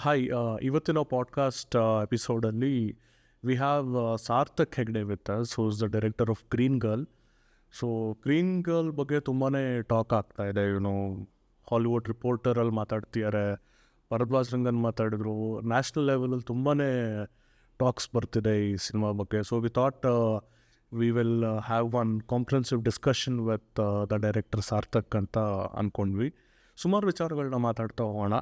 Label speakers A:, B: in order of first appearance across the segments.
A: Hi, ಇವತ್ತಿನ podcast ಎಪಿಸೋಡಲ್ಲಿ we have Sarthak Hegde with us, who is the director of Green Girl. So Green Girl ಬಗ್ಗೆ ತುಂಬಾ talk ಆಗ್ತಾ ಇದೆ. ಹಾಲಿವುಡ್ ರಿಪೋರ್ಟರಲ್ಲಿ ಮಾತಾಡ್ತಿದ್ದಾರೆ, ಭರದ್ವಾಜ್ ರಂಗನ್ ಮಾತಾಡಿದ್ರು, ನ್ಯಾಷನಲ್ ಲೆವೆಲಲ್ಲಿ ತುಂಬಾ ಟಾಕ್ಸ್ ಬರ್ತಿದೆ ಈ ಸಿನಿಮಾ ಬಗ್ಗೆ. So we thought we will have one comprehensive discussion with the director Sarthak ಅಂತ ಅಂದ್ಕೊಂಡ್ವಿ. ಸುಮಾರು ವಿಚಾರಗಳನ್ನ ಮಾತಾಡ್ತಾ ಹೋಗೋಣ.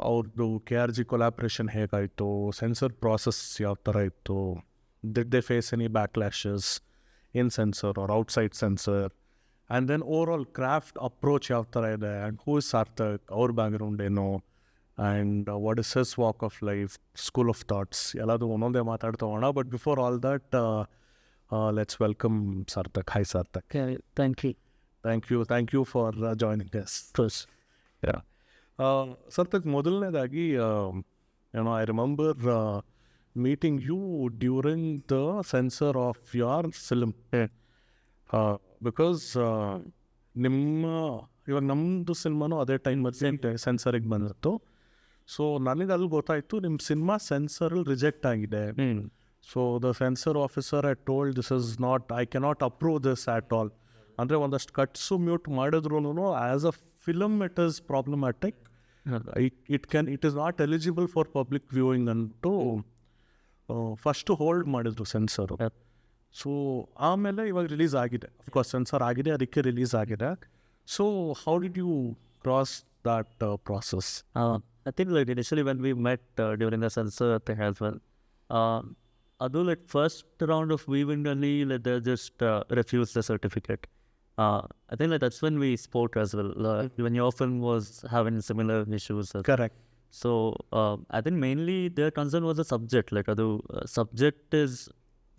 A: ಅವ್ರದ್ದು KRG ಕೊಲಾಬ್ರೇಷನ್ ಹೇಗಾಯಿತು, ಸೆನ್ಸರ್ ಪ್ರಾಸೆಸ್ ಯಾವ ಥರ ಇತ್ತು, did they face any backlashes in censor or outside censor, and then overall craft approach ಯಾವ ಥರ ಇದೆ, ಆ್ಯಂಡ್ ಹೂ ಇಸ್ ಸಾರ್ಥಕ್, ಅವ್ರ ಬ್ಯಾಕ್ಗ್ರೌಂಡ್ ಏನು, and what is his walk of life, school of thoughts, ಎಲ್ಲದು ಒಂದೊಂದೇ ಮಾತಾಡ್ತಾ ಹೋಗೋಣ. But before all that, let's welcome Sarthak. Hi Sarthak. Thank you for joining us. Sarthak, ಮೊದಲನೇದಾಗಿ I remember meeting you during the censor of your film, because ಇವಾಗ ನಮ್ಮದು ಸಿನಿಮಾನು ಅದೇ ಟೈಮಲ್ಲಿ ಸೆನ್ಸರಿಗೆ ಬಂದಿತ್ತು. ಸೊ ನನಗೆ ಅಲ್ಲಿ ಗೊತ್ತಾಯಿತು ನಿಮ್ಮ ಸಿನಿಮಾ ಸೆನ್ಸರಲ್ಲಿ ರಿಜೆಕ್ಟ್ ಆಗಿದೆ. So the sensor officer I told this is not, I cannot approve this at all. ಅಂದರೆ ಒಂದಷ್ಟು ಕಟ್ಸು ಮ್ಯೂಟ್ ಮಾಡಿದ್ರು as a film it is problematic, it is not eligible for public viewing ಅಂಟು first hold ಮಾಡಿದ್ರು sensor. So ಆಮೇಲೆ ಇವಾಗ release ಆಗಿದೆ, of course sensor ಆಗಿದೆ, ಅದಕ್ಕೆ ರಿಲೀಸ್ ಆಗಿದೆ. So how did you cross that process?
B: I think like initially when we met during the censor thing as well, although like first round of viewing only, like they just refused the certificate. I think like that's when we spoke as well. When your film was having similar issues.
A: Correct.
B: So I think mainly their concern was the subject. Like the subject is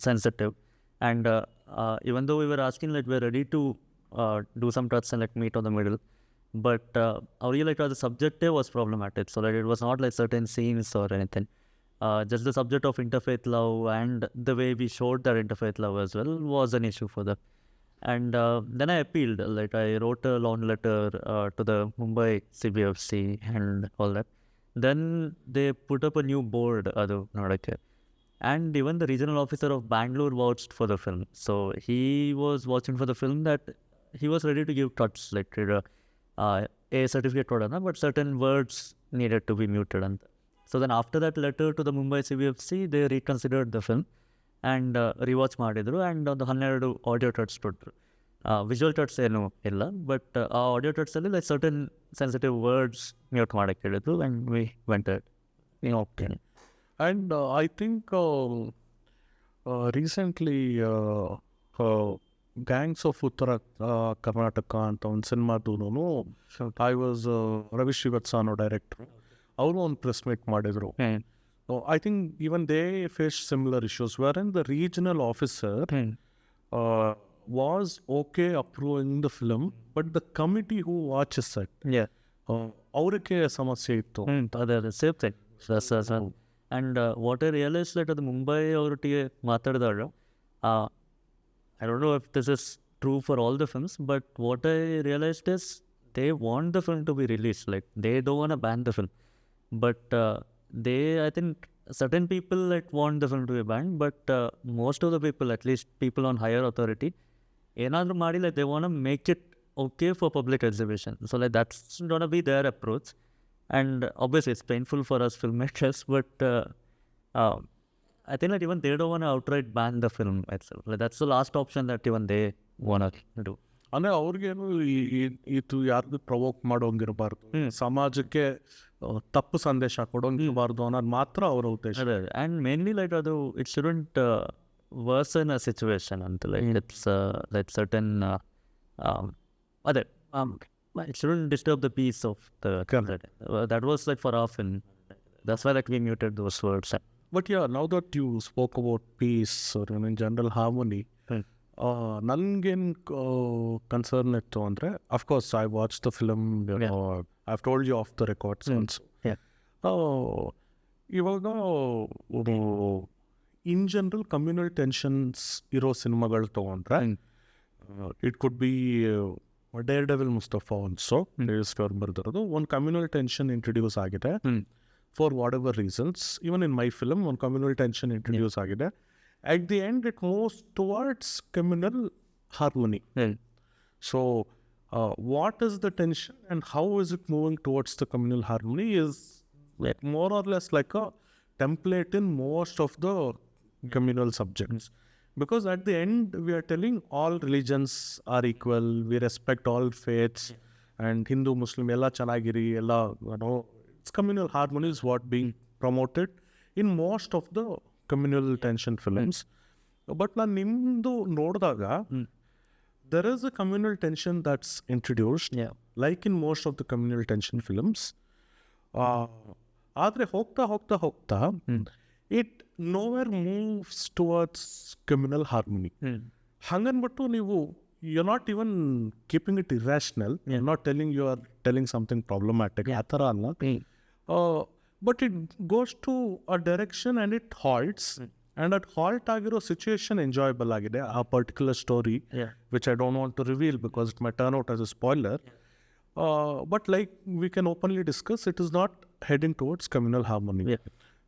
B: sensitive, and even though we were asking, like we're ready to do some cuts and like meet on the middle, but the subject was problematic. So like it was not like certain scenes or anything. Just the subject of interfaith love and the way we showed that interfaith love as well was an issue for them. And then I appealed. Like I wrote a long letter to the Mumbai CBFC and all that. Then they put up a new board, and even the regional officer of Bangalore vouched for the film. So he was watching for the film that he was ready to give cuts, like a certificate kodana, but certain words needed to be muted. And so then after that letter to the Mumbai CBFC, they reconsidered the film and rewatch ಮಾಡಿದ್ರು. And ಒಂದು 12 audio cuts ಕೊಟ್ಟರು. Visual cuts ಏನೂ ಇಲ್ಲ, but ಆ audio ಕಟ್ಸಲ್ಲಿ like certain sensitive words mute ಮಾಡೋಕ್ಕೆ ಹೇಳಿದ್ರು. And we went okay.
A: And I think recently gangs of Uttara Karnataka ಅಂತ ಒಂದು ಸಿನಿಮಾದೂ ಐ ವಾಸ್ ರವಿ ಶ್ರೀವತ್ಸ ಅನ್ನೋ ಡೈರೆಕ್ಟ್ರು, ಅವರು ಒಂದು ಪ್ರೆಸ್ ಮೀಟ್ ಮಾಡಿದರು. I think even they faced similar issues wherein the regional officer was okay approving the film, but the committee who watches it, ಅವ್ರಿಗೆ ಸಮಸ್ಯೆ ಇತ್ತು.
B: ಅದೇ same thing. And what I realise like ಅದು ಮುಂಬೈ ಅವರೊಟ್ಟಿಗೆ ಮಾತಾಡಿದಾಗ, I don't know if this is true for all the films, but what I realized is they want the film to be released. Like they don't want to ban the film, but I think certain people like want the film to be banned, but most of the people, at least people on higher authority, ಏನಾದರೂ ಮಾಡಿ like they want to make it okay for public exhibition. So like that's gonna be their approach, and obviously it's painful for us filmmakers, but I think like even they don't want to outright ban the film itself. Like that's the last option that even they want to do.
A: ಅಂದರೆ ಅವ್ರಿಗೇನು ಇದು ಯಾರಿಗೂ provoke ಮಾಡೋಂಗಿರಬಾರ್ದು, ಸಮಾಜಕ್ಕೆ ತಪ್ಪು ಸಂದೇಶ ಕೊಡೋಂಗಿರಬಾರ್ದು ಅನ್ನೋದು ಮಾತ್ರ ಅವರ ಉದ್ದೇಶ.
B: ಆ್ಯಂಡ್ ಮೇನ್ಲಿ ಲೈಕ್ ಅದು it shouldn't worsen a situation ಅಂತ. ಲೈಕ್ ಇಟ್ಸ್ ಲೈಕ್ ಸರ್ಟನ್ ಅದೇ it shouldn't disturb the peace of that was like for of in that's why like we muted those words.
A: But now that you spoke about peace in general harmony, ನನಗೇನು concern ಇತ್ತು ಅಂದರೆ, of course I watch the film, I have told you of the records once. ಇವಾಗ in general communal tensions ಇರೋ ಸಿನಿಮಾಗಳು ತೊಗೊಂಡ್ರೆ, it could be Daredevil Mustafa also, ಬರ್ದಿರೋದು ಒಂದು communal tension introduce ಆಗಿದೆ. for whatever reasons, even in my film, one communal tension introduce agide. At the end, it moves towards communal harmony. So, what is the tension and how is it moving towards the communal harmony is more or less like a template in most of the communal subjects. Because at the end, we are telling all religions are equal, we respect all faiths, and Hindu, Muslim, ella chanagiri, ella, it's communal harmony is what being promoted in most of the communal tension films. But na nimdu nodaga, there is a communal tension that's introduced, like in most of the communal tension films. Adre hokta, it nowhere moves towards communal harmony. Hanganbuttu neevu, you're not even keeping it irrational. You're not telling you are telling something problematic. Athara alla. But it goes to a direction and it halts. And at halt agiro situation enjoyable agide. A particular story, which I don't want to reveal because it might turn out as a spoiler. But like we can openly discuss, it is not heading towards communal harmony.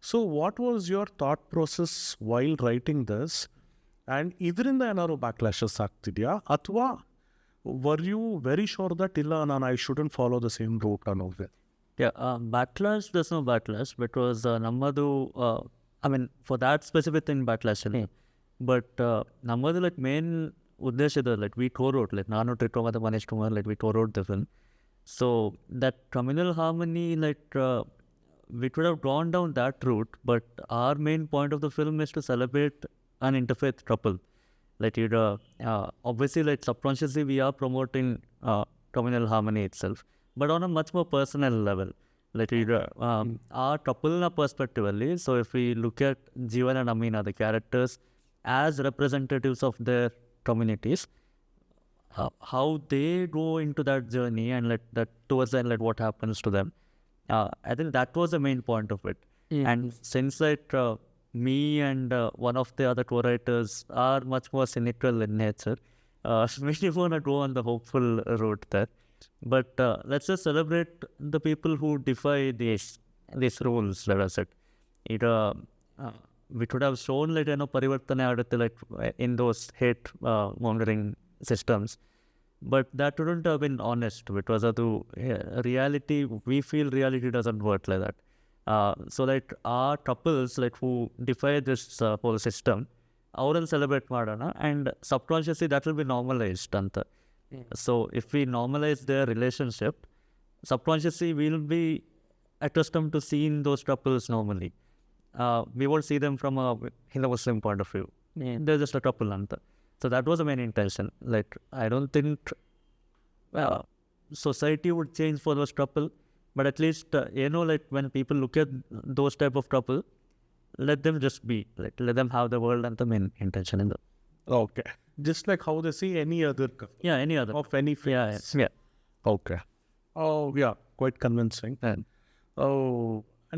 A: So what was your thought process while writing this? And ಇದರಿಂದ ಏನಾದ್ರು ಬ್ಯಾಕ್ಲಾಶಸ್ ಆಗ್ತಿದೆಯಾ ಅಥವಾ were you very sure that ಇಲ್ಲ ನಾನು I shouldn't follow the same route ಅನ್ನೋದು?
B: Backlash, there's no backlash because ನಮ್ಮದು I mean for that specific thing backlash ಇಲ್ಲ. But ನಮ್ಮದು like main ಉದ್ದೇಶ ಇದೆ, like we co-wrote, like ನಾನು Trito ಮತ್ತು Manish Kumar, like we co-wrote the film. So that communal harmony, like we could have gone down that route, but our main point of the film is to celebrate an interfaith couple. Like obviously, like subconsciously, we are promoting communal harmony itself, but on a much more personal level. Like our couple perspective, so if we look at Jeevan and Amina, the characters, as representatives of their communities, how they go into that journey and like that towards the end, like what happens to them. I think that was the main point of it. And since like me and one of the other co-writers are much more cynical in nature, we didn't want to go on the hopeful route there. But let's just celebrate the people who defy these rules, let us say. We could have shown like parivartane adutte like in those hate mongering systems. But that wouldn't have been honest because reality, we feel reality doesn't work like that. So like our couples like who defy this whole system, ಅವ್ರನ್ನ celebrate ಮಾಡೋಣ and subconsciously that will be normalized ಅಂತ. So if we normalize their relationship, subconsciously we'll be accustomed to seeing those couples normally. We won't see them from a Hindu-Muslim point of view. They're just a couple anta. So that was the main intention. Like I don't think society would change for those couple, but at least like when people look at those type of couple, let them just be, like let them have the world and the main intention in the.
A: Okay, just like how they see any other couple.
B: Any other
A: of any faith. Okay. Oh yeah, quite convincing. And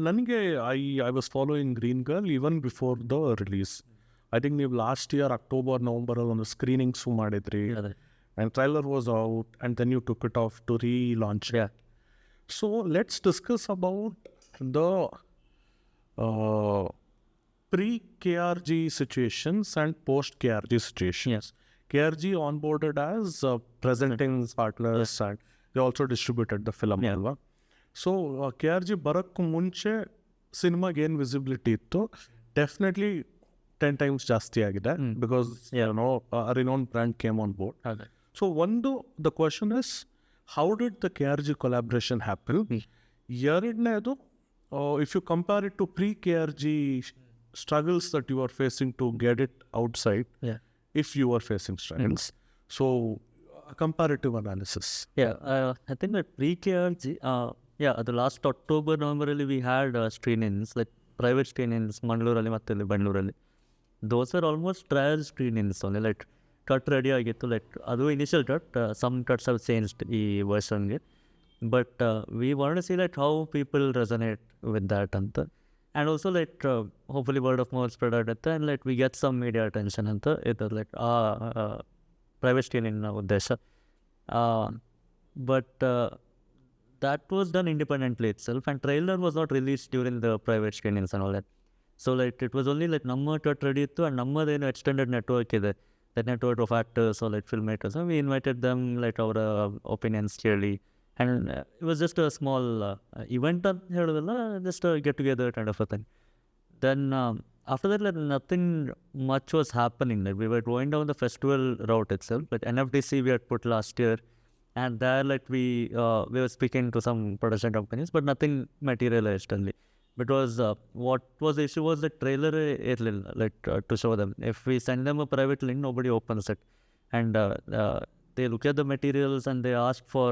A: ನನಗೆ I was following Greengirl even before the release. I think ನೀವು last year October ನವಂಬರಲ್ಲಿ ಒಂದು ಸ್ಕ್ರೀನಿಂಗ್ಸು ಮಾಡಿದ್ರಿ, and trailer was out, and then you took it off to relaunch it. So let's discuss about the pre-KRG situations and post-KRG situations. KRG onboarded as presenting partners and they also distributed the film. So KRG ಬರೋಕ್ಕೂ ಮುಂಚೆ ಸಿನಿಮಾಗೆ ಏನು visibility ಇತ್ತು, definitely 10 times ಜಾಸ್ತಿ ಆಗಿದೆ because a renowned brand came on board. So the question is, how did the KRG collaboration happen? ಎರಡನೇದು, if you compare it to pre-KRG struggles that you are facing to get it outside, if you are facing struggles. So a comparative analysis.
B: I think that pre-KRG, the last October, November, we had screenings, like private screenings, Mangalore ಮತ್ತು Bangalore. Those were almost trial screenings only, like cut ready ಆಗಿತ್ತು, like ಅದು initial cut, some cuts have changed ಈ ವರ್ಷನ್ಗೆ, but we want to see like how people resonate with that ಅಂತ, and also like hopefully word of mouth spread ಆಗುತ್ತೆ and like we get some media attention ಅಂತ ಇದು like private screening ನ ಉದ್ದೇಶ. But that was done independently itself, and trailer was not released during the private screenings and all that. So like it was only like ನಮ್ಮ tweet ready ಇತ್ತು, and ನಮ್ಮದೇನು extended network ಇದೆ, that network of actors or like filmmakers, and we invited them, like our opinions clearly, and it was just a small event ಅಂತ ಹೇಳೋದಲ್ಲ, just a get together kind of a thing. Then after that, like nothing much was happening. Like we were going down the festival route itself. Like NFDC we had put last year, and there like we were speaking to some production companies, but nothing materialized only. Because what was the issue was the trailer to show them. If we send them a private link, nobody opens it, and they look at the materials and they ask for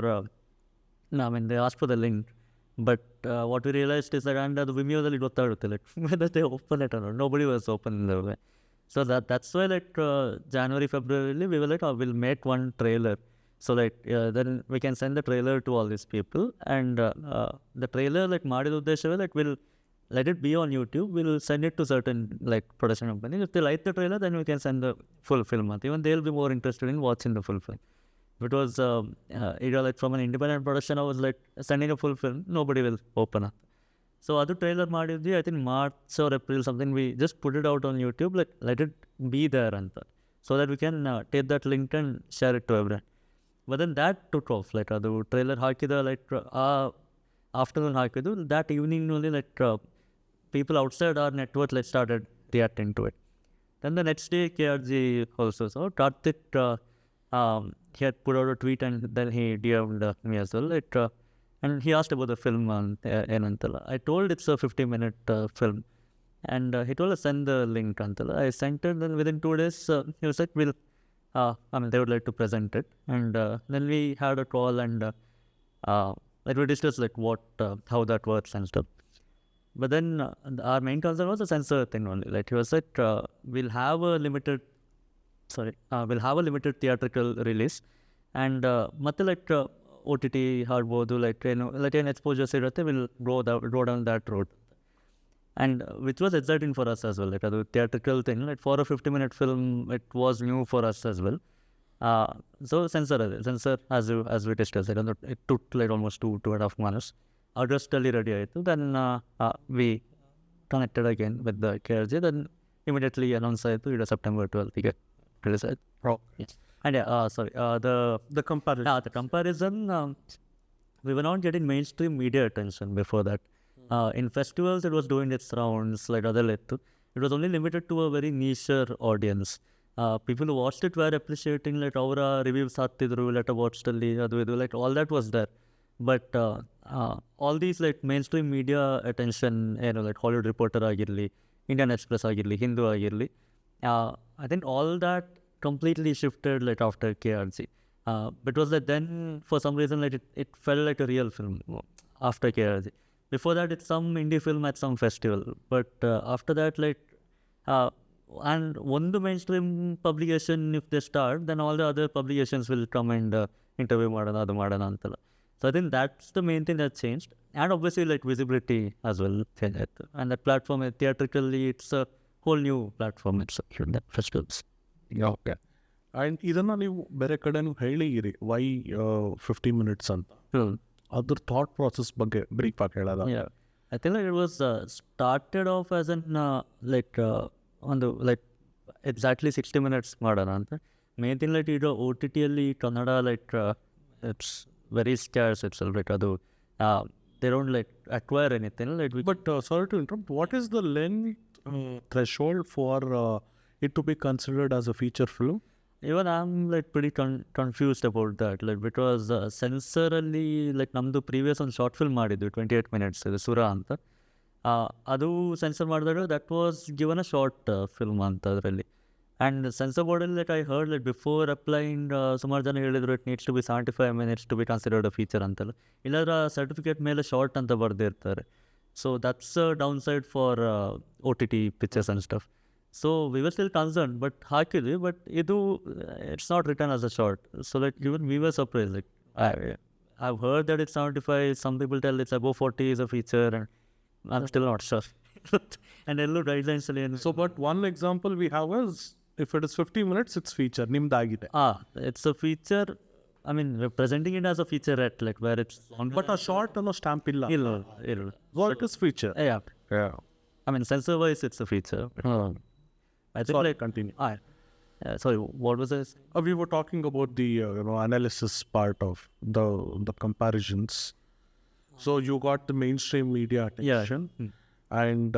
B: they ask for the link. But what we realized is that under the Vimeo like whether they open it or not, nobody was open in the way. So that's why like January, February we were like, we'll make one trailer. So like then we can send the trailer to all these people, and the trailer like ಮಾಡಿದ ಉದ್ದೇಶವೇ like we'll let it be on YouTube. We'll send it to certain like production companies. If they like the trailer, then we can send the full film. Even they'll be more interested in watching the full film. Because like from an independent production, I was like sending a full film, nobody will open up. So other trailer ಮಾಡಿದ್ವಿ, I think March or April something, we just put it out on YouTube, like let it be there and so that we can take that link and share it to everyone. But then that took off, like ಅದು trailer ಹಾಕಿದ like afternoon ಹಾಕಿದ್ದು, that evening only like people outside our network like started reacting to it. Then the next day KRG also, so Karthik he had put out a tweet, and then he DM'd me as well. And he asked about the film. I told it's a 50-minute film, and he told us send the link. I sent it. Then within 2 days, he was like, "We'll." They would like to present it, and then we had a call, and like we discussed like what how that works and stuff. But then our main concern was the censor thing only. Like he was like, we'll have a limited theatrical release, and ಮತ್ತೆ like OTT ಹಾಡ್ಬೋದು, like ಏನು exposures ಇರುತ್ತೆ, we'll go down that road. And which was exciting for us as well. Like ಅದು theatrical thing, like for a 50-minute film, it was new for us as well. So censor as we discussed, it took like almost 2.5 months. August ಅಲ್ಲಿ ready ಆಯಿತು. Then we connected again with the KRG. Then immediately announce ಆಯಿತು, ಇದು September 12th ಗೆ release ಆಯಿತು. Yes. And the comparison, we were not getting mainstream media attention before that. In festivals it was doing its rounds, like adalettu. It was only limited to a very niche audience. People who watched it were appreciating, like ಅವರ reviews ಹಾಕ್ತಿದ್ರು, letterboxd ಅಲ್ಲಿ ಅದು ಇದು, like all that was there. But all these like mainstream media attention, like Hollywood Reporter ಆಗಿರಲಿ, Indian Express ಆಗಿರಲಿ, Hindu ಆಗಿರಲಿ, I think all that completely shifted like after KRG. Because like then for some reason like it felt like a real film after KRG. Before that it's some indie film at some festival, but after that like and one the mainstream publication if they start, then all the other publications will come and interview madana antala. So I think that's the main thing that changed, and obviously like visibility as well changed, and that platform theatrically it's a whole new platform. It's that festivals.
A: Okay. And ಇದನ್ನು ನೀವು ಬೇರೆ ಕಡೆನೂ ಹೇಳಿರಿ, Y 50 minutes ಅಂತ. ಅದ್ರ thought process ಬಗ್ಗೆ brief ಆಗಿ ಹೇಳೋದ?
B: I think like it was started off as an ಒಂದು like exactly 60 minutes ಮಾಡೋಣ ಅಂತ. ಮೇನ್ ಥಿಂಗ್ ಲೈಕ್ ಇದು OTT ಅಲ್ಲಿ Kannada like it's very scarce itself, like ಅದು they don't like acquire anything like
A: but sorry to interrupt, what is the length threshold for it to be considered as a feature film?
B: Even I'm like pretty confused about that, like because censor ಅಲ್ಲಿ like ನಮ್ಮದು previous ಒಂದು short film ಮಾಡಿದ್ವಿ 28 minutes, ಇದು ಸುರ ಅಂತ. ಅದು censor ಮಾಡಿದಾಗ that was given a short film ಅಂತ ಅದರಲ್ಲಿ. ಆ್ಯಂಡ್ ಸೆನ್ಸರ್ ಬೋರ್ಡಲ್ಲಿ like I heard like before applying ಸುಮಾರು ಜನ ಹೇಳಿದ್ರು it needs to be 75 minutes to be considered a feature ಅಂತಲ್ಲ, ಇಲ್ಲಾಂದ್ರೆ ಸರ್ಟಿಫಿಕೇಟ್ ಮೇಲೆ ಶಾರ್ಟ್ ಅಂತ ಬರೆದಿರ್ತಾರೆ. So that's a downside for OTT pictures and stuff. So we were still concern, but ಹಾಕಿದ್ವಿ, but ಇದು it's not return as a short. So like even we were surprise, like I've heard that it's 75, some people tell it's above 40 is a feature, and I'm still not sure. And ಎಲ್ಲೂ guidelines ಅಲ್ಲಿ ಏನು.
A: So but one example we have is if it is 50 minutes it's feature, ನಿಮ್ದಾಗಿದೆ.
B: It's a feature I mean, we're presenting it as a featurette, like where it's longer.
A: But ಆ short ಅನ್ನೋ stamp ಇಲ್ಲ.
B: ಇಲ್ಲ.
A: What is feature?
B: Yeah. I mean, censor-wise, it's a feature. I think
A: Sorry,
B: like
A: continue.
B: Sorry, what was this?
A: We were talking about the analysis part of the comparisons. So you got the mainstream media attention. And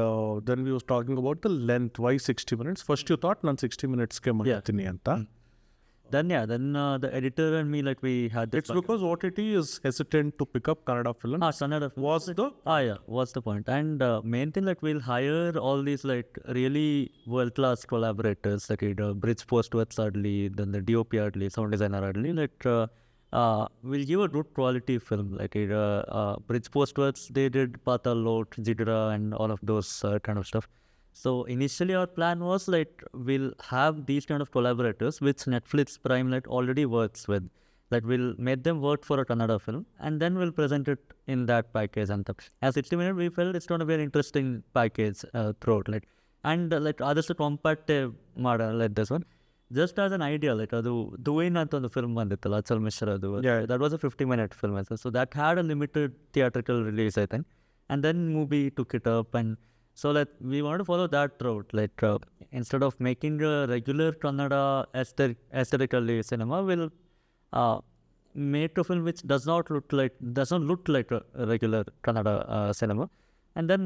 A: then we was talking about the length. Why 60 minutes? First you thought ನಾನು 60 minutes ಗೆ ಮಾಡ್ತೀನಿ ಅಂತ.
B: Then the editor and me, like we had this.
A: It's because OTT is hesitant to pick up Kannada films.
B: Kannada
A: was the
B: was the point. And main thing, like we'll hire all these like really world-class collaborators, like Bridge Post Webs Adli, then the DOP Adli, sound designer Adli, like we'll give a good quality film. Like Bridge Post Webs, they did Patal Lot, Jidra and all of those kind of stuff. So initially our plan was like we'll have these kind of collaborators which Netflix Prime like already works with. Like we'll make them work for a Kannada film and then we'll present it in that package. And as 60 minutes, we felt it's going to be an interesting package throughout. Like and like others compact model like this one. Just as an idea, like adu Duin ಅಂತ ಒಂದು film ಬಂದಿತ್ತಲ್ಲ Achal Mishra ಅದು. That was a 50-minute film. So that had a limited theatrical release, I think. And then movie took it up, and so like we want to follow that route. Like instead of making a regular Kannada aesthetically cinema, we'll make a film which does not look like a regular Kannada cinema. And then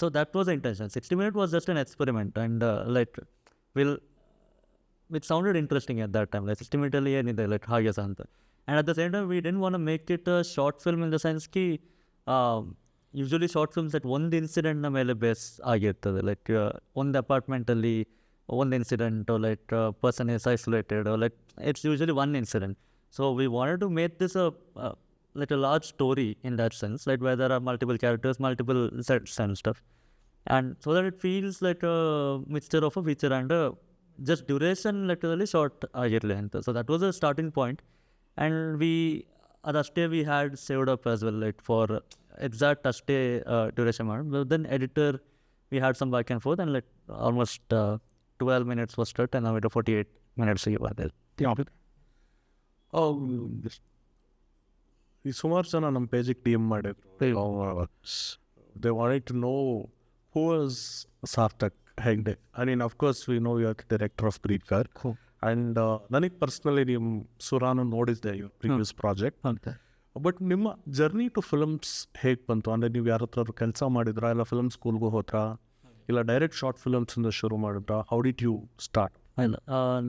B: so that was the intention. 60 minutes was just an experiment, and like it sounded interesting at that time. Like 60 minutes alli ಏನಿದೆ like ಹಾಗೆ ಅಂತ. And at the same time, we didn't want to make it a short film in the sense ki usually short films at ಒಂದು ಇನ್ಸಿಡೆಂಟ್ನ ಮೇಲೆ base ಆಗಿರ್ತದೆ. Like ಒಂದು ಅಪಾರ್ಟ್ಮೆಂಟಲ್ಲಿ ಒಂದು incident, like person is isolated, like it's usually one incident. So we wanted to make this like a large story in that sense, like where there are multiple characters, multiple sets and stuff, and so that it feels like a mixture of a feature and a just duration literally short ಆಗಿರಲಿ ಅಂತ. So that was a starting point, and ಅದಷ್ಟೇ we had saved up as well, like for exact ಅಷ್ಟೇ duration ಮಾಡಿ. But then editor, we had some back and forth, and like almost 12 minutes was cut, and now it 48 minutes ಬಂದಿದೆ.
A: ಈ ಸುಮಾರು ಜನ ನಮ್ಮ ಪೇಜಿಗೆ DM ಮಾಡಿದ್ರು. They wanted to know who was Sarthak Hegde. I mean, of course, we know you are the director of Greengirl. And ನನಗೆ personally ನಿಮ್ಮ ಸುರಾನು ನೋಡಿದ್ದೆ your previous project. But ನಿಮ್ಮ ಜರ್ನಿ ಟು ಫಿಲ್ಮ್ಸ್ ಹೇಗೆ ಬಂತು? ಅಂದರೆ ನೀವು ಯಾರ ಹತ್ರ ಕೆಲಸ ಮಾಡಿದ್ರಾ, ಇಲ್ಲ ಫಿಲ್ಮ್ ಸ್ಕೂಲ್ಗೂ ಹೋದ್ರಾ, ಇಲ್ಲ ಡೈರೆಕ್ಟ್ ಶಾರ್ಟ್ ಫಿಲ್ಮ್ಸಿಂದ ಶುರು ಮಾಡಿದ್ರಾ? How did you start?
B: ಇಲ್ಲ,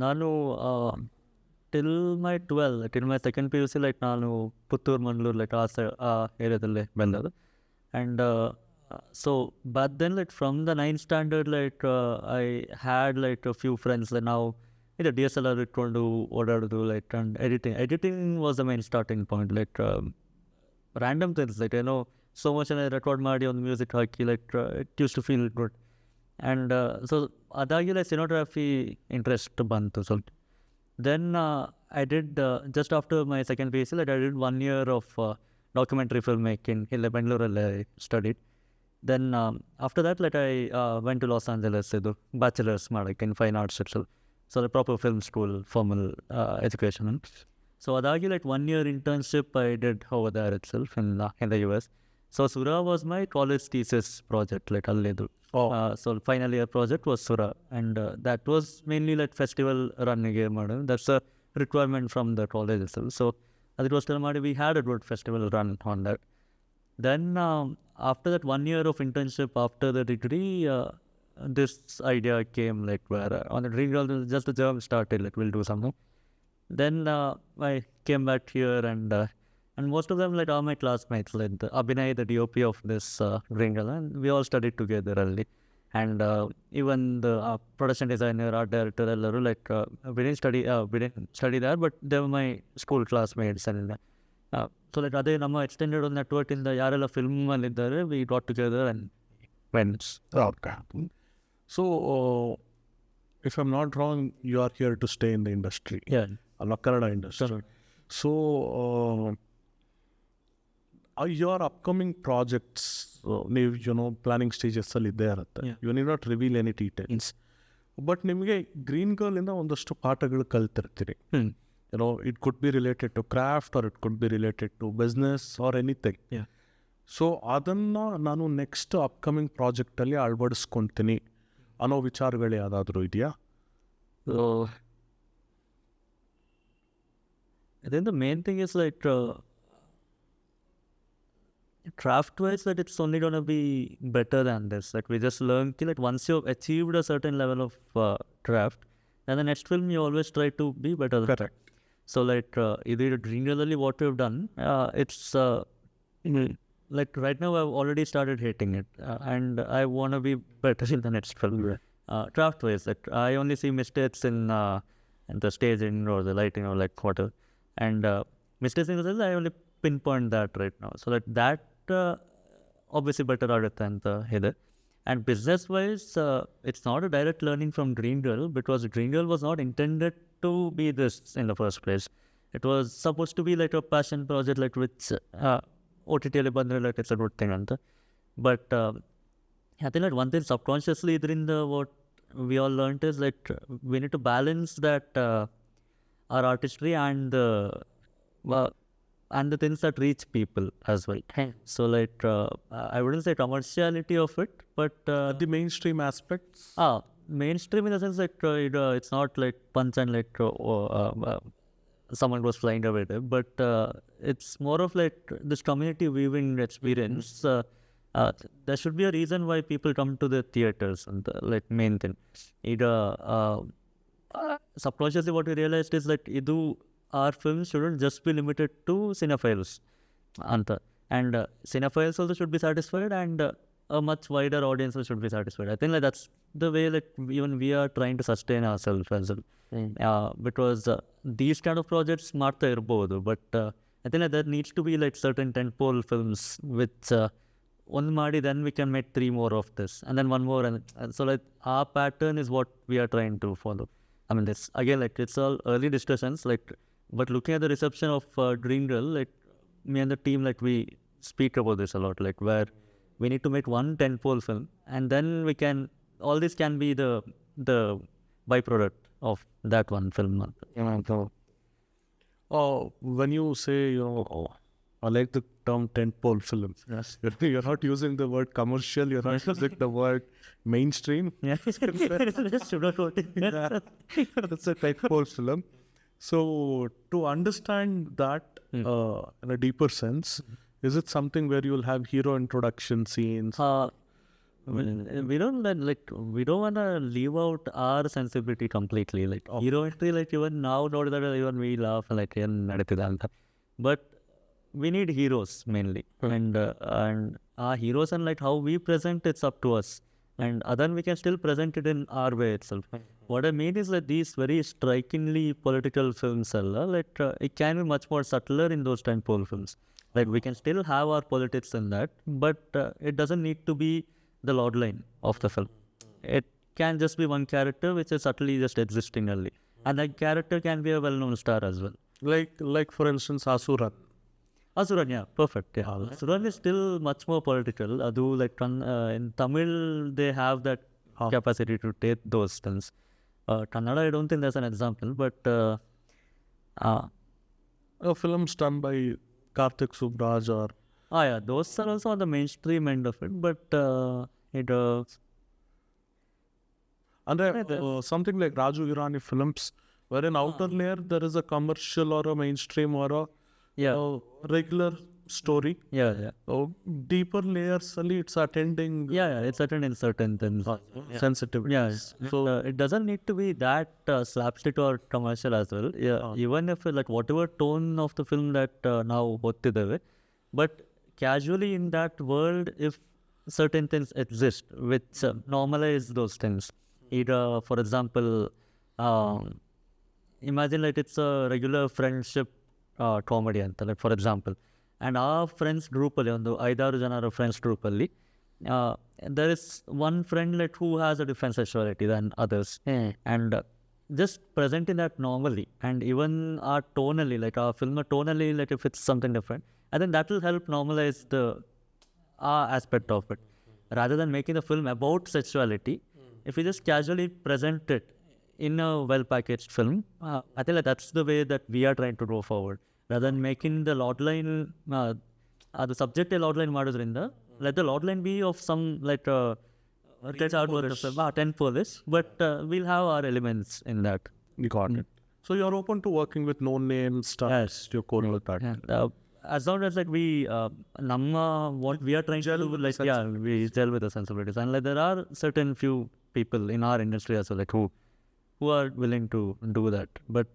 B: ನಾನು till my second PUC like ನಾನು ಪುತ್ತೂರು, ಮಂಗಳೂರು, ಲೈಕ್ ಆ ಏರಿಯಾದಲ್ಲೇ ಬಂದದ್ದು. And so but then like from the 9th standard like I had like a few friends. Like ನಾವು ಇದು DSLR ಇಟ್ಕೊಂಡು ಓಡಾಡೋದು, like and editing was the main starting point. Like random things, like ಏನೋ so much record ಮಾಡಿ ಒಂದು music ಹಾಕಿ, like it use to feel good. And so ಅದಾಗಿ like ಸಿನೋಗ್ರಫಿ interest ಬಂತು ಸ್ವಲ್ಪ. Then I did, just after my second PUC, like I did 1 year of documentary filmmaking in Bangalore. I studied. Then after that, like I went to Los Angeles, bachelor's in fine arts itself. So the proper film school, formal education. So adagi like 1 year internship I did over there itself in the US. So Sura was my college thesis project, like alledu. So final year project was Sura, and that was mainly like festival running model. That's a requirement from the college itself. So as it was still we had a good festival run on that. Then after that 1 year of internship after the degree, this idea came, like where on the Greengirl just the job started, like we'll do something. Then I came back here, and most of them like are my classmates, like Abhinay, the DOP of this Greengirl, and we all studied together early. And even the production designer, art director, like we didn't study there, but they were my school classmates. And so like ಅದೇ ನಮ್ಮ extended ಒಂದು ನೆಟ್ವರ್ಕಿಂದ ಯಾರೆಲ್ಲ ಫಿಲ್ಮಲ್ಲಿ ಇದ್ದಾರೆ, we got together and went.
A: Okay. So if I'm not wrong, you are here to stay in the industry.
B: Yeah.
A: Kannada industry.
B: Sure.
A: So your upcoming projects, ನೀವು planning ಸ್ಟೇಜಸ್ಸಲ್ಲಿ ಇದ್ದೇ ಇರುತ್ತೆ. You need not reveal any details. But ನಿಮಗೆ ಗ್ರೀನ್ಗರ್ಲಿಂದ ಒಂದಷ್ಟು ಪಾಠಗಳು ಕಲ್ತಿರ್ತೀರಿ. it could be related to craft or it could be related to business or anything.
B: Yeah.
A: So ಅದನ್ನು ನಾನು ನೆಕ್ಸ್ಟ್ ಅಪ್ಕಮಿಂಗ್ ಪ್ರಾಜೆಕ್ಟಲ್ಲಿ ಅಳವಡಿಸ್ಕೊತೀನಿ ಅನ್ನೋ ವಿಚಾರಗಳು ಯಾವುದಾದ್ರೂ ಇದೆಯಾ?
B: So I think the main thing is like craft-wise that it's only going to be better than this. Like we just learned that once you've achieved a certain level of craft, then the next film you always try to be better than that. So like either Greengirl what we've done, it's like right now I've already started hating it and I want to be better in the next film. Craft-wise, like I only see mistakes in the staging or the lighting or like whatever. And mistakes in the sense I only pinpoint that right now. So like that obviously better ಆಗುತ್ತೆ ಅಂತ ಇದೆ. And business-wise, it's not a direct learning from Greengirl because Greengirl was not intended to be this in the first place. It was supposed to be like a passion project, like which OTT ಅಲ್ಲಿ ಬಂದರೆ like it's a good thing ಅಂತ. But I think like one thing subconsciously ಇದರಿಂದ what we all learned is like we need to balance that our artistry and the things that reach people as well. So like I wouldn't say commerciality of it, but
A: the mainstream aspects.
B: Mainstream in the sense like it's not like punch and like someone was flying away there, but it's more of like this community viewing experience. There should be a reason why people come to the theaters and like main thing. Subconsciously what we realized is that our films shouldn't just be limited to cinephiles. And cinephiles also should be satisfied and a much wider audience should be satisfied. I think like that's the way like even we are trying to sustain ourselves as well. Because these kind of projects ಮಾಡ್ತಾ ಇರ್ಬೋದು, but I think like there needs to be like certain tentpole films which one ಮಾಡಿ then we can make 3 more of this and then 1 more and so like our pattern is what we are trying to follow. I mean this again like it's all early discussions like, but looking at the reception of Greengirl, like me and the team like we speak about this a lot, like where we need to make one tentpole film and then we can all this can be the byproduct of that one film.
A: When you say I like the term tentpole film.
B: Yes.
A: You're not using the word commercial. You're not using the word mainstream.
B: That's
A: a tentpole film. So to understand that in a deeper sense, is it something where you'll have hero introduction scenes?
B: We don't want to leave out our sensibility completely. Like hero entry, like even now, not that even we laugh like but we need heroes mainly, and our heroes and like how we present it's up to us, and then we can still present it in our way itself. What I mean is that these very strikingly political films, like it can be much more subtler in those tentpole films. Like we can still have our politics in that, but it doesn't need to be the log line of the film. It can just be one character which is subtly just existing only, and that character can be a well-known star as well.
A: Like for instance, Asuran,
B: yeah, perfect. Yeah, Asuran is still much more political. Adu like in Tamil they have that capacity to take those things. Kannada, I don't think there's an example, but
A: films done by Karthik Subraj or
B: yeah, those are also on the mainstream end of it, but
A: and something like Raju Irani films, where in outer layer there is a commercial or a mainstream or a regular story. Deeper layers it's attending.
B: It's attending certain things.
A: Sensitivities.
B: So it doesn't need to be that slapstick or commercial as well. Even if like whatever tone of the film that now ಹೋಗ್ತಿದ್ದೇವೆ, but casually in that world, if certain things exist which normalize those things. For example, imagine like it's a regular friendship comedy ಅಂತ, like for example, and our friends group ಅಲ್ಲಿ ಒಂದು 5-6 ಜನರ friends group ಅಲ್ಲಿ there is one friend like who has a different sexuality than others, and just presenting that normally, and even our tonally, like our film tonally, like if it's something different, I think that will help normalize the aspect of it, rather than making the film about sexuality. If you just casually present it in a well packaged film. I think that's the way that we are trying to go forward, rather than making the log line the subject log line ಮಾಡೋದ್ರಿಂದ let the log line be of some like 10 polish, but we'll have our elements in that.
A: You got it. So you're open to working with no name stars. You're cool with that.
B: As long as like we what we are trying to do, like we gel with the sensibilities, and like there are certain few people in our industry as well, like who are willing to do that. But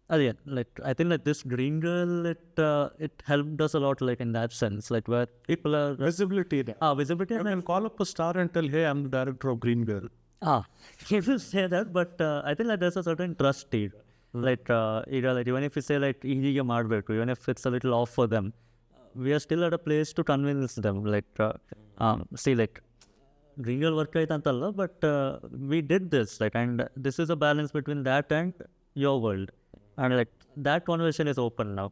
B: again, like I think like this Greengirl, it helped us a lot, like in that sense, like where people are
A: Visibility.
B: visibility.
A: You can call up a star and tell, hey, I'm the director of Greengirl.
B: You will say that, but I think like there's a certain trust here. Like like even if you say like ಹೀಗೆ ಮಾಡಬೇಕು, even if it's a little off for them, we are still at a place to convince them. Like see, like Greengirl work ಆಯ್ತು ಅಂತಲ್ಲ, but we did this, like, and this is a balance between that and your world, and like that conversation is open now.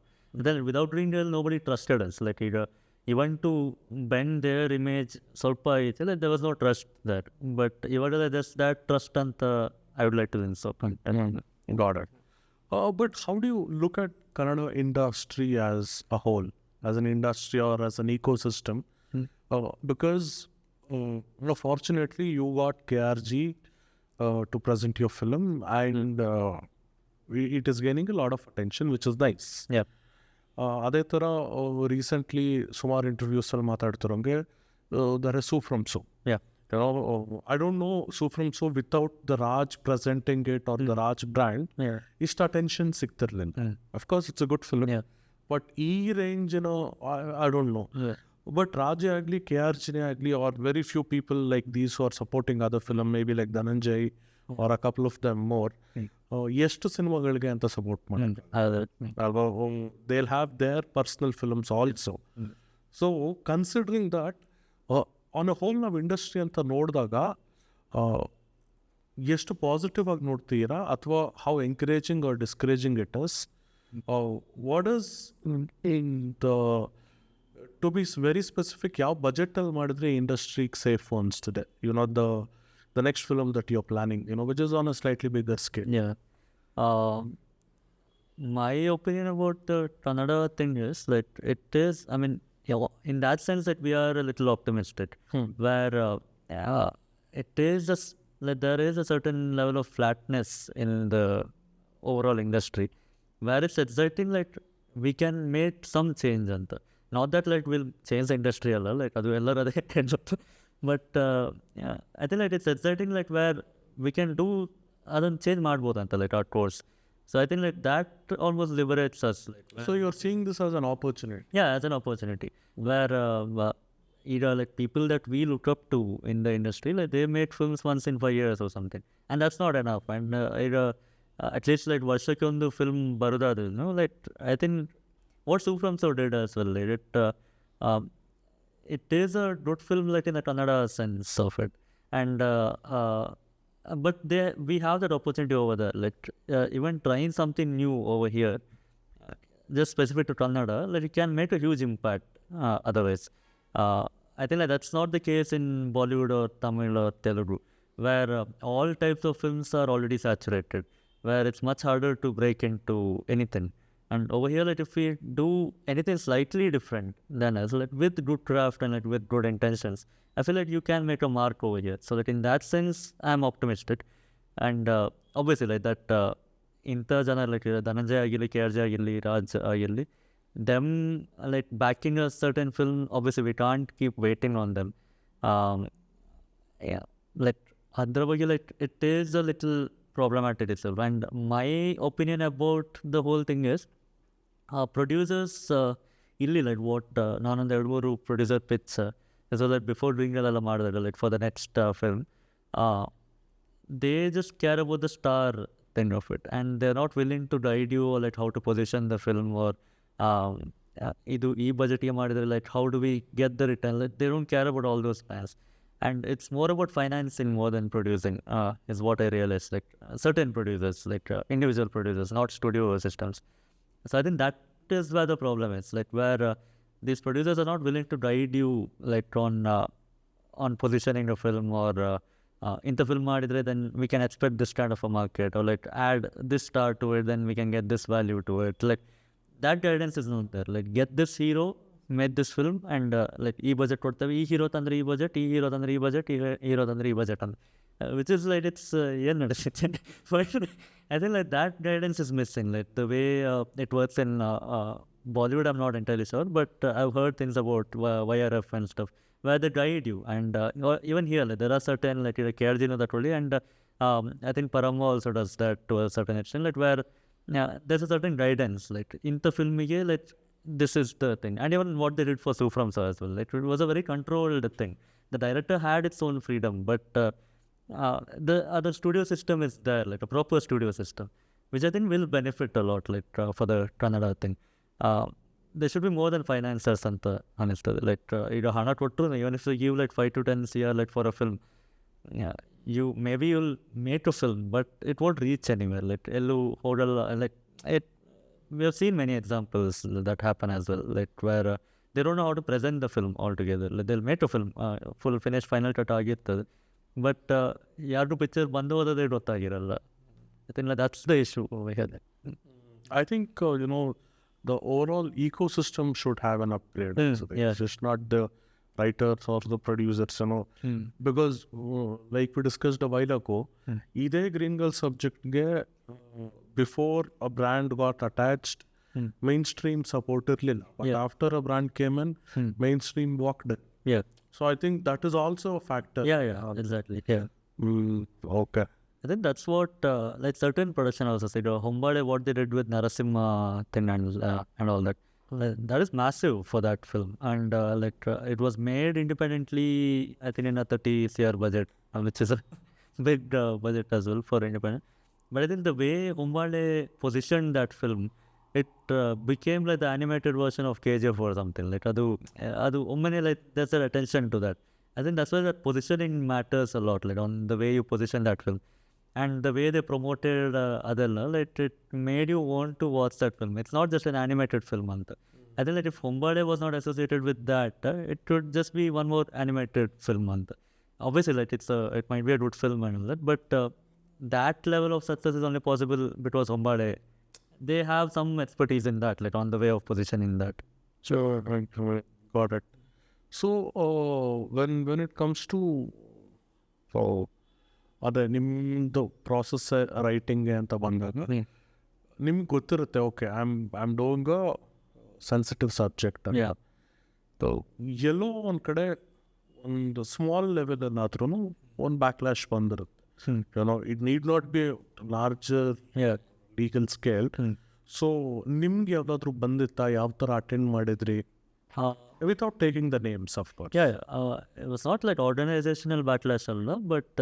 B: Then without Greengirl, nobody trusted us. Like even to bend their image ಸ್ವಲ್ಪ ಐತೆ, like there was no trust there. But ಇವಾಗ just that trust ಅಂತ I would like to win. So
A: Got it. But how do you look at Kannada industry as a whole, as an industry or as an ecosystem? Because fortunately you got KRG to present your film, and it is gaining a lot of attention, which is nice.
B: Yeah.
A: ಅದೇ ಥರ recently ಸುಮಾರು ಇಂಟರ್ವ್ಯೂಸಲ್ಲಿ ಮಾತಾಡ್ತಿರೋಂಗೆ there is Su from So. I don't know So From So without the Raj presenting it or the Raj brand, ಇಷ್ಟು attention ಸಿಗ್ತಿರ್ಲಿಲ್ಲ. Of course it's a good film, but ಈ range, I don't know. But Raj ಆಗಲಿ KRG ಆಗಲಿ, or very few people like these who are supporting other film, maybe like Dhananjay or a couple of them more, ಎಷ್ಟು ಸಿನಿಮಾಗಳಿಗೆ ಅಂತ support ಮಾಡ್ತಾರೆ. They'll have their personal films also. So considering that, on a whole ನಾವು industry ಅಂತ ನೋಡಿದಾಗ ಎಷ್ಟು positive ಆಗಿ ನೋಡ್ತೀರಾ, ಅಥವಾ how encouraging or discouraging it is? What is in the, to be very specific, ಯಾವ ಬಜೆಟಲ್ಲಿ ಮಾಡಿದ್ರೆ ಇಂಡಸ್ಟ್ರಿಗೆ ಸೇಫ್ ಅನಿಸ್ತಿದೆ? The next film that you are planning, which is on a slightly bigger scale.
B: My opinion about the Kannada thing is like it is, I mean, in that sense that we are a little optimistic, where it is just like there is a certain level of flatness in the overall industry, where it's exciting, like we can make some change anta. Not that like we'll change the industry alla, like adu ellaru ade but I think like it's exciting, like where we can do adan change ಮಾಡಬಹುದು ಅಂತ, like our course. So I think like that almost liberates us.
A: So you're seeing this as an opportunity?
B: Yeah, as an opportunity, where like people that we look up to in the industry, like they make films once in 5 years or something, and that's not enough. And at least like Varshakondu film Barudadu, like I think what So From So did as well, like it is a good film, like in the Kannada sense of it, and but we have that opportunity over there, like even trying something new over here, just specific to Kannada, like it can make a huge impact otherwise. I think like that's not the case in Bollywood or Tamil or Telugu, where all types of films are already saturated, where it's much harder to break into anything. And over here, like if we do anything slightly different than us, like with good craft and like with good intentions, I feel like you can make a mark over here. So that in that sense, I'm optimistic. And obviously like that ಇಂಥ ಜನ like Dhananjaya ಆಗಿರಲಿ, KRG ಆಗಿರಲಿ, ರಾಜ್ ಆಗಿರಲಿ, them like backing a certain film, obviously we can't keep waiting on them. Like ಅದರ ಬಗ್ಗೆ like it is a little problematic itself. And my opinion about the whole thing is producers ಇಲ್ಲಿ like what ನಾನೊಂದು 2-3 producer pitch so that before doing ಎಲ್ಲ ಮಾಡಿದಾಗ like for the next film, they just care about the star thing of it, and they're not willing to guide you like how to position the film, or ಇದು ಈ ಬಜೆಟ್ಗೆ ಮಾಡಿದರೆ like how do we get the return, like they don't care about all those plans. And it's more about financing more than producing, is what I realized. Like certain producers, like individual producers, not studio systems. So I think that is where the problem is, like where these producers are not willing to guide you like on positioning a film, or ಇಂಥ film ಮಾಡಿದರೆ then we can expect this kind of a market or like add this star to it, then we can get this value to it. Like that guidance is not there. Like get this hero, made this film and like ಈ budget ಕೊಡ್ತೇವೆ, ಈ hero ತಂದ್ರೆ ಈ budget, ಈ hero ತಂದ್ರೆ ಈ budget, ಈ hero ತಂದ್ರೆ ಈ ಬಜೆಟ್ ಅಂತ, which is like it's ಏನು ನಡೆಸುತ್ತೆ. But I think like that guidance is missing. Like the way it works in Bollywood, I'm not entirely sure, but I've heard things about YRF and stuff where they guide you, and or even here like, there are certain like KRG that only, and I think Parama also does that to a certain extent, like where there's a certain guidance like in the film like this is the thing. And even what they did for Sufram sir as well, like it was a very controlled thing. The director had its own freedom, but the other studio system is there, like a proper studio system, which I think will benefit a lot like for the Kannada thing. There should be more than financiers ಅಂತ ಅನಿಸ್ತದೆ. Like ಈಗ ಹಣ ಕೊಟ್ಟರು even if you give like 5 to 10 CR like for a film, you maybe you'll make a film but it won't reach anywhere. Like ಎಲ್ಲೂ ಹೋಗಲ್ಲ. Like it, we have seen many examples that happen as well, like where they don't know how to present the film altogether. Like they'll make a film full finished final cut ಆಗಿರ್ತದೆ, but ಯಾರು picture ಬಂದು ಹೋದದೇ ಗೊತ್ತಾಗಿರಲ್ಲ. I think like that's the issue over here.
A: I think the overall ecosystem should have an upgrade. It's just not the writers or the producers, because like we discussed a while ago, iday Greengirl subject ge before a brand got attached, mainstream support irliಲ್ಲ, but after a brand came in, mainstream walked in. So I think that is also a factor.
B: Exactly.
A: Okay.
B: I think that's what like certain production houses said. Hombade, what they did with Narasimha thing and all that, that is massive for that film. And like it was made independently, I think in a 30 CR budget, which is a big budget as well for independent. But I think the way Hombade positioned that film, it became like the animated version of KGF or something. Like adu ummane like there's an attention to that. I think that's why that positioning matters a lot, like on the way you position that film. And the way they promoted Adela, like it made you want to watch that film. It's not just an animated film. I think that if Hombade was not associated with that, it could just be one more animated film. Obviously, like it might be a good film and all that, but that level of success is only possible because Hombade, they have some expertise in that, like on the way of positioning that.
A: Sure, got it. So when it comes to ಅದೇ ನಿಮ್ಮದು process ರೈಟಿಂಗ್ಗೆ ಅಂತ ಬಂದಾಗ ನಿಮ್ಗೆ ಗೊತ್ತಿರುತ್ತೆ, okay I am doing a sensitive subject ಅಂತ. ಎಲ್ಲೋ ಒಂದು ಕಡೆ ಒಂದು ಸ್ಮಾಲ್ ಲೆವೆಲಲ್ಲಾದ್ರೂ ಒಂದು ಬ್ಯಾಕ್ಲಾಶ್ ಬಂದಿರುತ್ತೆ. It need not be larger legal scale. So ನಿಮ್ಗೆ ಯಾವ್ದಾದ್ರು ಬಂದಿತ್ತಾ? ಯಾವ ಥರ ಅಟೆಂಡ್ ಮಾಡಿದ್ರಿ? Without taking the names, of course.
B: It was not like organizational backlash ಅಲ್ಲ, ಬಟ್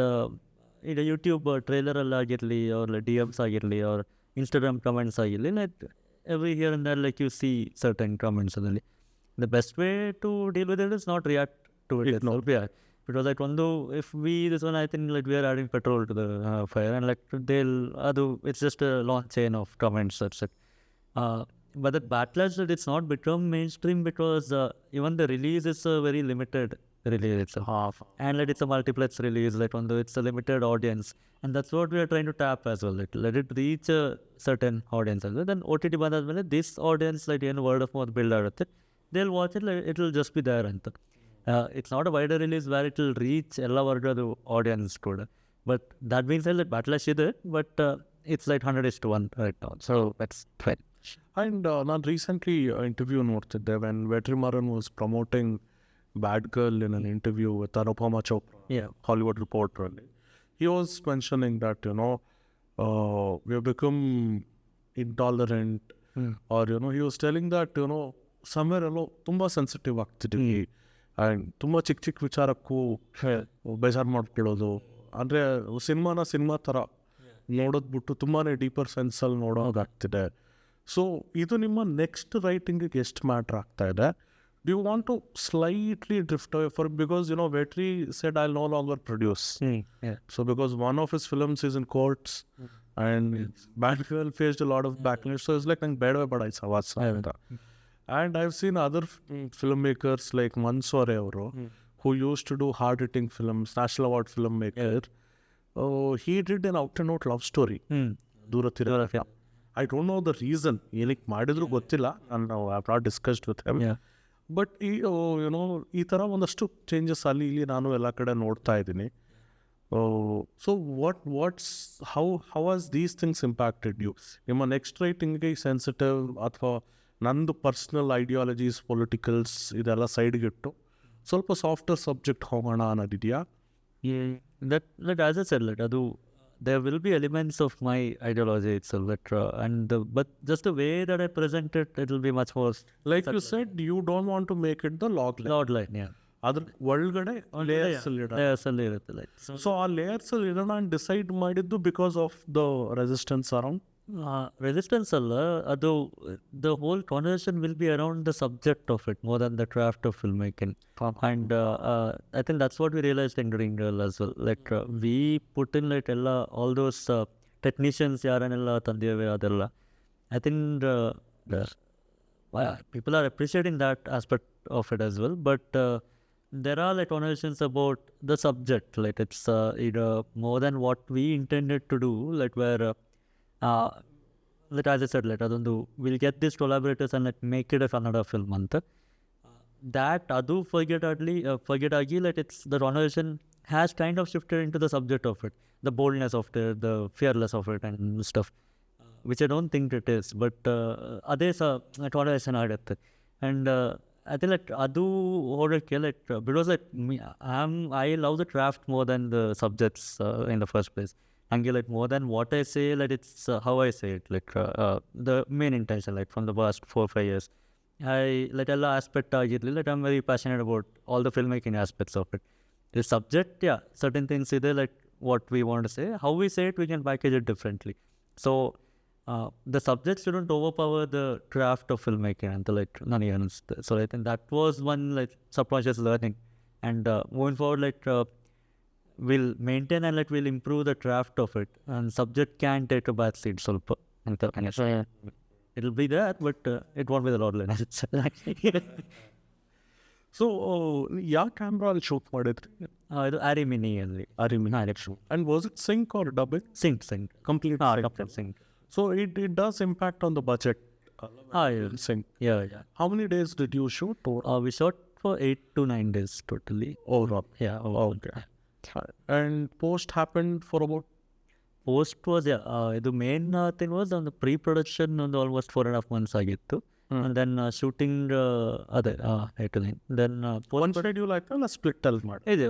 B: ಈಗ ಯೂಟ್ಯೂಬ್ ಟ್ರೇಲರ್ ಅಲ್ಲಿ ಆಗಿರಲಿ, or like DMs ಆಗಿರಲಿ, or Instagram comments ಆಗಿರಲಿ, like every here and there like you see certain comments ಅದರಲ್ಲಿ. The best way to deal with it is not react to it itself. Because like if we this one, I think like we are adding petrol to the fire, and like it's just a long chain of comments, that's it. But the backlash that it's not become mainstream because even the release is a very limited release itself. And like it's a multiplex release, like it's a limited audience, and that's what we are trying to tap as well. Like, let it reach a certain audience as well. Then OTT ಬಂದಾದ್ಮೇಲೆ this audience like ಏನು word of mouth build ಆಗುತ್ತೆ, they'll watch it, like it will just be there ಅಂತ. It's not a wider release where it will reach ಎಲ್ಲ ವರ್ಗದ audience ಕೂಡ. But that being said, like backlash ಇದೆ, but it's like 100:1 right now. So that's fine.
A: And ನಾನು recently interview ನೋಡ್ತಿದ್ದೆ, when Vetrimaaran was promoting Bad Girl in an interview with Anupama Chopra, Hollywood Reporter ಅಲ್ಲಿ. He was mentioning that, we have become intolerant, or, he was telling that, somewhere ತುಂಬ sensitive ಆಗ್ತಿದ್ವಿ, and ತುಂಬ ಚಿಕ್ಕ ವಿಚಾರಕ್ಕೂ ಬೇಜಾರು ಮಾಡ್ಕೊಳ್ಳೋದು. ಅಂದರೆ cinema ಥರ ನೋಡೋದು ಬಿಟ್ಟು ತುಂಬಾ ಡೀಪರ್ ಸೆನ್ಸಲ್ಲಿ ನೋಡೋದಾಗ್ತಿದೆ. ಸೊ ಇದು ನಿಮ್ಮ ನೆಕ್ಸ್ಟ್ ರೈಟಿಂಗಿಗೆ ಎಷ್ಟು ಮ್ಯಾಟ್ರ್ ಆಗ್ತಾ ಇದೆ? Do you want to slightly drift away from, because Vetri said I'll no longer produce. So because one of his films is in courts, and Bad Girl faced a lot of backlash, so it's like nang bedwe badai savasa. And I've seen other filmmakers like Mansoore avaru who used to do hard-hitting films, National Award filmmaker. He did an out-and-out love story. ದೂರ ತಿರುಗ. I don't know the reason. ಏನಕ್ಕೆ ಮಾಡಿದ್ರು ಗೊತ್ತಿಲ್ಲ. ನಾನು I have not discussed with him. But ಈ ಥರ ಒಂದಷ್ಟು changes ಅಲ್ಲಿ ಇಲ್ಲಿ ನಾನು ಎಲ್ಲ ಕಡೆ ನೋಡ್ತಾ ಇದ್ದೀನಿ. So how has these things impacted you? ನಿಮ್ಮ ನೆಕ್ಸ್ಟ್ ರೈಟಿಂಗ್ಗೆ ಸೆನ್ಸಿಟಿವ್ ಅಥವಾ ನಂದು ಪರ್ಸ್ನಲ್ ಐಡಿಯಾಲಜೀಸ್, ಪೊಲಿಟಿಕಲ್ಸ್ ಇದೆಲ್ಲ ಸೈಡ್ಗಿಟ್ಟು ಸ್ವಲ್ಪ ಸಾಫ್ಟ್ವೇರ್ ಸಬ್ಜೆಕ್ಟ್ ಹೋಗೋಣ ಅನ್ನೋದಿದೆಯಾ?
B: As I said, there will be elements of my ideology itself, but just the way that I present it, it will be much more
A: like you said, you don't want to make it the log line. ಅದ್ರ ಒಳಗಡೆ layers
B: ಅಲ್ಲಿ ಇರುತ್ತೆ.
A: So ಆ layers ಅಲ್ಲಿ ಇರೋಣ ಅಂತ decide ಮಾಡಿದ್ದು because of the resistance around
B: resistance ಅಲ್ಲ, ಅದು the whole conversation will be around the subject of it more than the craft of film making. And I think that's what we realised in Greengirl as well. We put in ಎಲ್ಲ all those technicians ಯಾರನ್ನೆಲ್ಲ ತಂದಿದ್ದೇವೆ ಅದೆಲ್ಲ. I think people are appreciating that aspect of it as well, but there are conversations about the subject, it's either more than what we intended to do, where as I said, adondu we'll get these collaborators and make it a Kannada film anta. That adu forget agi, it's the conversation has kind of shifted into the subject of it, the boldness of it, the fearless of it and stuff, which I don't think it is, but ಅದೇ conversation ಆಗುತ್ತೆ. And I think adu ಹೊರಕ್ಕೆ because I love the craft more than the subjects in the first place. ಹಂಗೆ more than what I say, it's how I say it, the main intention, from the past 4-5 years. I ಎಲ್ಲ aspect ಆಗಿರಲಿ, I'm very passionate about all the filmmaking aspects of it. The subject, certain things ಇದೆ, what we want to say, how we say it, we can package it differently. So the subject shouldn't overpower the craft of filmmaking ಅಂತ ನನಗೆ ಅನಿಸುತ್ತೆ. So I think that was one subconscious learning, and moving forward we'll maintain and we'll improve the craft of it, and subject can take a back seat ಸ್ವಲ್ಪ ಅಂತ. It'll be that, but it won't be the Lord line.
A: So ಯಾವ camera ಅಲ್ಲಿ shoot ಮಾಡಿದ್ರಿ?
B: ಇದು Arimini shoot.
A: And was it sync or dubbing?
B: Sync
A: complete
B: sync.
A: So it does impact on the budget. Sync.
B: Yeah.
A: How many days did you shoot?
B: We shot for 8 to 9 days totally.
A: Overall?
B: Yeah.
A: Okay. And post happened for about?
B: Post was, the main thing was on the pre-production on almost 4.5 months ಆಗಿತ್ತು. And then shooting ಅದೇ 8 to 9. Then
A: one schedule ಆಯ್ತು ಅಲ್ಲ split ಅಲ್ಲಿ ಮಾಡಿ?
B: ಇದೆ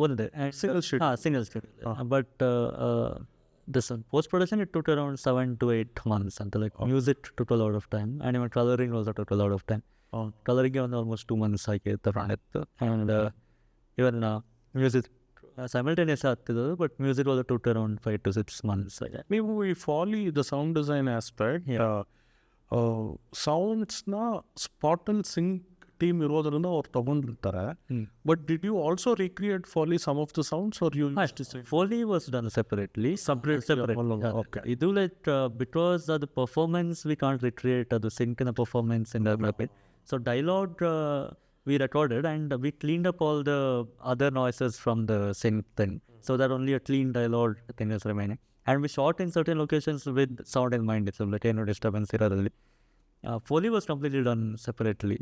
B: ಒಂದೇ single schedule. But this post-production, it took around 7 to 8 months until music took a lot of time, and even coloring also took a lot of time. Coloring almost 2 months ಆಗಿತ್ತು, and even music simultaneous ಆಗ್ತಿದ್ದು, but music also took around 5 to 6 months.
A: ನೀವು ಈ foley the sound design aspect, ಸೌಂಡ್ಸ್ನ spatial sync team ಇರೋದ್ರಿಂದ ಅವ್ರು ತಗೊಂಡಿರ್ತಾರೆ. But did you also recreate foley some of the sounds are you?
B: Foley was done separate.
A: Okay.
B: ಇದು because the performance we can't recreate the sync in the performance in the bit. So dialogue we recorded, and we cleaned up all the other noises from the sync thing, so that only a clean dialogue thing is remaining. And we shot in certain locations with sound in mind itself, no disturbance iradalli. Foley was completely done separately,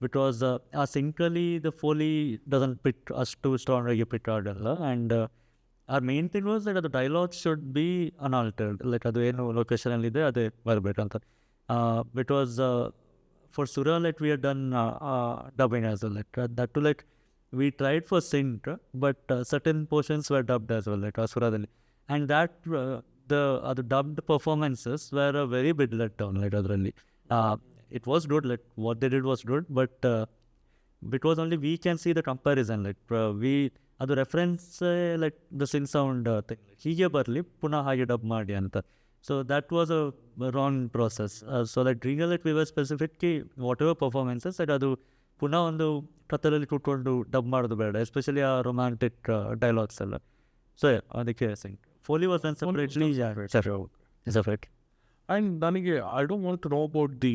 B: because syncally the Foley doesn't pit us too strong pit adalla, and our main thing was that the dialogue should be unaltered, adu eno location alli ide ade barbeku anta. Because for Sura we had done dubbing as well, that too we tried for sync, but certain portions were dubbed as well, Suradalli, and that the dubbed performances were a very big letdown. It was good, what they did was good, but because only we can see the comparison, we adu reference the sync sound thing hige barli puna hage dub maadi anta. So that was a wrong process. So Greengirl we were specific whatever performances adu puna ಒಂದು ಕತ್ತಲಲ್ಲಿ ಕೂತ್ಕೊಂಡು dub ಮಾಡೋದು ಬೇಡ, especially ಆ romantic dialogues ಎಲ್ಲ. So ಅದಕ್ಕೆ sync Foley was done separately.
A: separate.
B: And
A: ನನಗೆ I don't want to know about the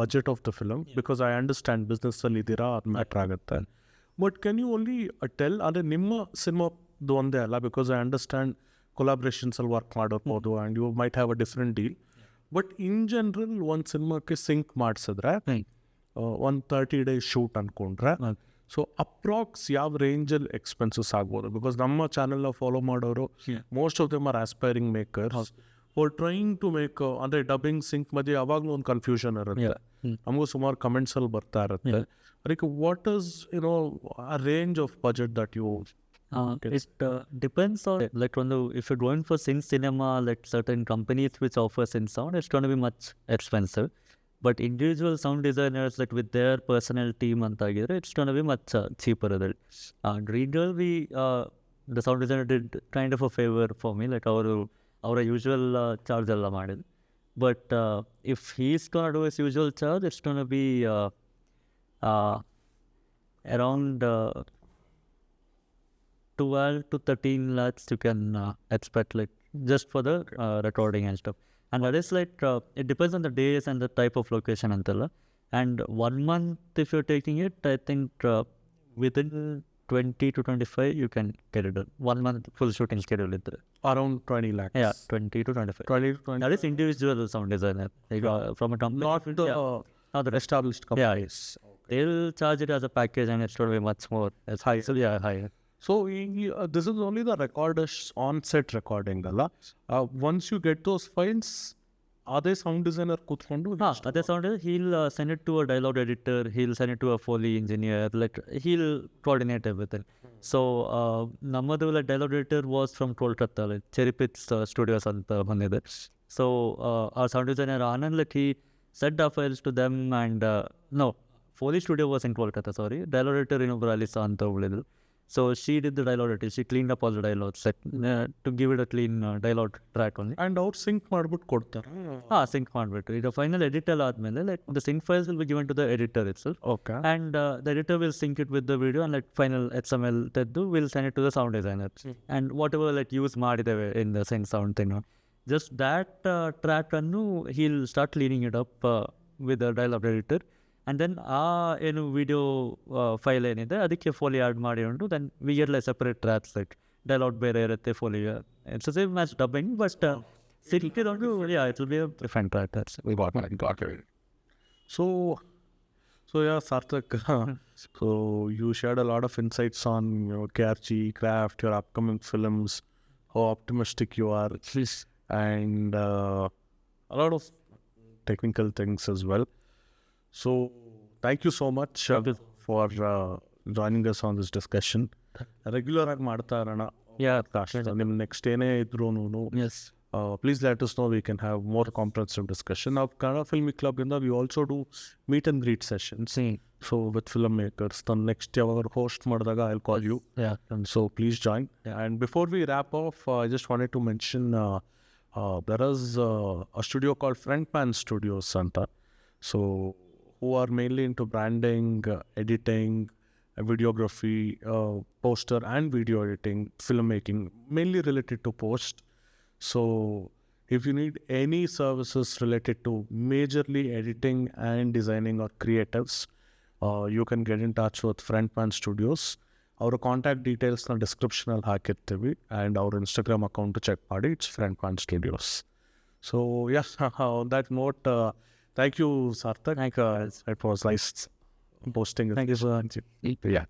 A: budget of the film, because I understand business ಅಲ್ಲಿ ಇದ್ದೀರಾ ಅದು ಮ್ಯಾಟ್ರ್ ಆಗುತ್ತೆ. But can you only tell ಅಂದರೆ ನಿಮ್ಮ ಸಿನಿಮಾದು ಒಂದೇ ಅಲ್ಲ, ಬಿಕಾಸ್ ಐ ಅಂಡರ್ಸ್ಟ್ಯಾಂಡ್ ಕೊಲಾಬ್ರೇಷನ್ಸಲ್ಲಿ ವರ್ಕ್ ಮಾಡಿರ್ಬೋದು and you might have a different deal. But in general ಒಂದು ಸಿನಿಮಾಕ್ಕೆ ಸಿಂಕ್ ಮಾಡಿಸಿದ್ರೆ ಒಂದು 30 days ಶೂಟ್ ಅಂದ್ಕೊಂಡ್ರೆ ಸೊ ಅಪ್ರಾಕ್ಸ್ ಯಾವ ರೇಂಜಲ್ಲಿ ಎಕ್ಸ್ಪೆನ್ಸಸ್ ಆಗ್ಬೋದು? ಬಿಕಾಸ್ ನಮ್ಮ ಚಾನಲ್ನ ಫಾಲೋ ಮಾಡೋರು most of them are aspiring makers for trying to make, ಅಂದರೆ ಡಬ್ಬಿಂಗ್ ಸಿಂಕ್ ಮಧ್ಯೆ ಯಾವಾಗಲೂ ಒಂದು ಕನ್ಫ್ಯೂಷನ್ ಇರುತ್ತೆ. ನಮಗೂ ಸುಮಾರು ಕಮೆಂಟ್ಸಲ್ಲಿ ಬರ್ತಾ ಇರುತ್ತೆ. ಅದಕ್ಕೆ what is a range of budget that you
B: it depends on like if you're going for sync cinema, like certain companies which offer sync sound, it's going to be much expensive. But individual sound designers, like with their personal team antagidre, it's going to be much cheaper. Greengirl, the sound designer did kind of a favor for me, like our usual charge alla madid. But if he's going to do his usual charge, it's going to be around 12 to 13 lakhs you can expect, like just for the recording and stuff. And that is like it depends on the days and the type of location antalla. And 1 month if you're taking it, I think within 20 to 25 you can get it done. 1 month full shooting schedule idre
A: around 20 lakhs.
B: Yeah, 20 to 25.
A: 20 to 20.
B: That is individual sound designer, like from a company,
A: Not the established company.
B: Yeah, yes. Okay. They'll charge it as a package and it's going to be much more. It's high. So yeah, higher.
A: So this is only the recorders on-set recording ಅಲ್ಲ. Once you get those files, ಅದೇ sound designer ಕೂತ್ಕೊಂಡು
B: ಅದೇ sound he'll send it to a dialogue editor, he'll send it to a Foley engineer, like he'll coordinate everything. So ನಮ್ಮದು like dialogue editor was from Kolkata, like Cherry Pits Studios ಅಂತ ಬಂದಿದೆ. So our sound designer Anand, like he sent our files to them, and no, Foley studio was in Kolkata, sorry. Dialogue editor ಇನ್ನೊಬ್ರು Alisa ಅಂತ ಒಳ್ಳೆದು. So she did the dialogue editing. She cleaned up all the dialogues to give it a clean dialogue track only.
A: And ಅವ್ರು sync ಮಾಡ್ಬಿಟ್ಟು ಕೊಡ್ತಾರೆ.
B: Sync ಮಾಡಿಬಿಟ್ಟು ಈಗ final edit ಎಲ್ಲ ಆದಮೇಲೆ like the sync files will be given to the editor itself.
A: Okay.
B: And the editor will sync it with the video and like final XML ತೆಗೆದು will send it to the sound designer. And whatever like use ಮಾಡಿದ್ದೇವೆ in the sync sound thing, just that track ಅನ್ನು he'll start cleaning it up with the dialogue editor. And then ಏನು video file ಏನಿದೆ ಅದಕ್ಕೆ foley add ಮಾಡಿ ಉಂಟು. Then we get like separate tracks, like dialogue ಬೇರೆ ಇರುತ್ತೆ, foley it's same match dubbing, but ಸಿಕ್ಕಿದೊಂದು it will be a different tracks.
A: So yeah, Sarthak, so you shared a lot of insights on KRG, craft, your upcoming films, how optimistic you are, and a lot of technical things as well. So thank you so much for joining us on this discussion. Regular ಆಗಿ ಮಾಡ್ತಾ ಇರೋಣ. ನಿಮ್ಮ next ಏನೇ ಇದ್ರೂ please let us know. We can have more comprehensive discussion. Now Kannada Filmy Club ಇಂದ we also do meet and greet sessions. So with filmmakers, the next ಯಾವಾಗ host ಮಾಡಿದಾಗ I'll call you. So please join. And before we wrap off, I just wanted to mention there is a studio called Frontman Studios anta. So who are mainly into branding, editing, videography, poster and video editing, filmmaking, mainly related to post. So if you need any services related to majorly editing and designing or creatives, you can get in touch with Frontman Studios. Our contact details in the description I'll hakirtivi, and our Instagram account to check ಮಾಡಿ, it's Frontman Studios. So yes, on that note, thank you, Sarthak.
B: Thank you.
A: It was nice posting.
B: Thank you so much.
A: Yeah.